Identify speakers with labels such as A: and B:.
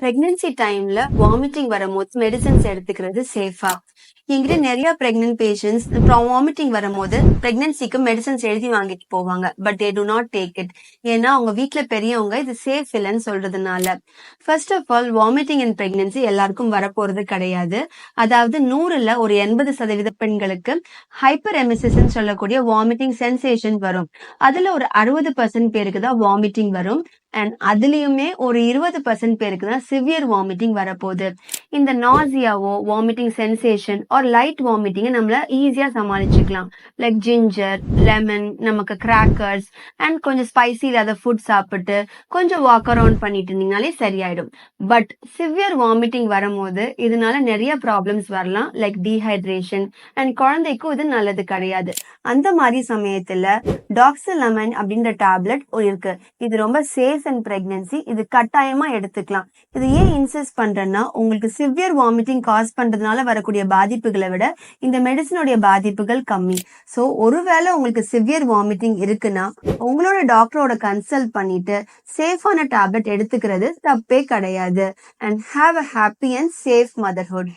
A: Pregnancy டைம்ல vomiting வரும்போது medicines எடுத்துக்கிறது சேஃபா? என்கிட்ட நிறைய பிரெக்னன்ட் பேஷண்ட்ஸ் வாமிட்டிங் வரும்போது பிரெக்னன்சிக்கு மெடிசன்ஸ் எழுதி வாங்கிட்டு போவாங்க. But they do not take it. ஏன்னா அவங்க வீட்ல பெரியவங்க இது சேஃப் இல்லைன்னு சொல்றதுனால. First of all, vomiting in pregnancy எல்லாருக்கும் வரப்போறது கிடையாது. அதாவது 100ல ஒரு 80% பெண்களுக்கு ஹைப்பர் எமிசிஸ் சொல்லக்கூடிய வாமிட்டிங் சென்சேஷன் வரும். அதுல ஒரு 60% பேருக்கு தான் வாமிட்டிங் வரும். அண்ட் அதுலயுமே ஒரு 20% பேருக்கு தான் சிவியர் வாமிட்டிங் வரப்போகுது. இந்த நாசியாவோ வாமிட்டிங் சென்சேஷன் ஆர் லைட் வாமிட்டிங்கை நம்மள ஈஸியா சமாளிச்சுக்கலாம். லைக் ஜிஞ்சர், லெமன், நமக்கு கிராக்கர்ஸ் அண்ட் கொஞ்சம் ஸ்பைசி இல்லாத ஃபுட் சாப்பிட்டு கொஞ்சம் வாக் அரவுண்ட் பண்ணிட்டு இருந்தீங்கனாலே சரியாயிடும். பட் சிவியர் வாமிட்டிங் வரும்போது இதனால நிறைய ப்ராப்ளம்ஸ் வரலாம். லைக் டீஹைட்ரேஷன் அண்ட் குழந்தைக்கும் இது நல்லது கிடையாது. அந்த மாதிரி சமயத்துல டாக்ஸிலமைன் அப்படின்ற டேப்லெட் இருக்கு. இது ரொம்ப சேஃப் அண்ட் பிரெக்னன்சி. இது கட்டாயமா எடுத்துக்கலாம். இது ஏன் இன்சிஸ்ட் பண்றேன்னா, உங்களுக்கு சிவியர் வாமிட்டிங் காஸ் பண்றதுனால வரக்கூடிய பாதிப்புகளை விட இந்த மெடிசனுடைய பாதிப்புகள் கம்மி. ஸோ ஒருவேளை உங்களுக்கு சிவியர் வாமிட்டிங் இருக்குன்னா உங்களோட டாக்டரோட கன்சல்ட் பண்ணிட்டு சேஃபான டேப்லெட் எடுத்துக்கிறது தப்பே கிடையாது. And have a happy and safe motherhood.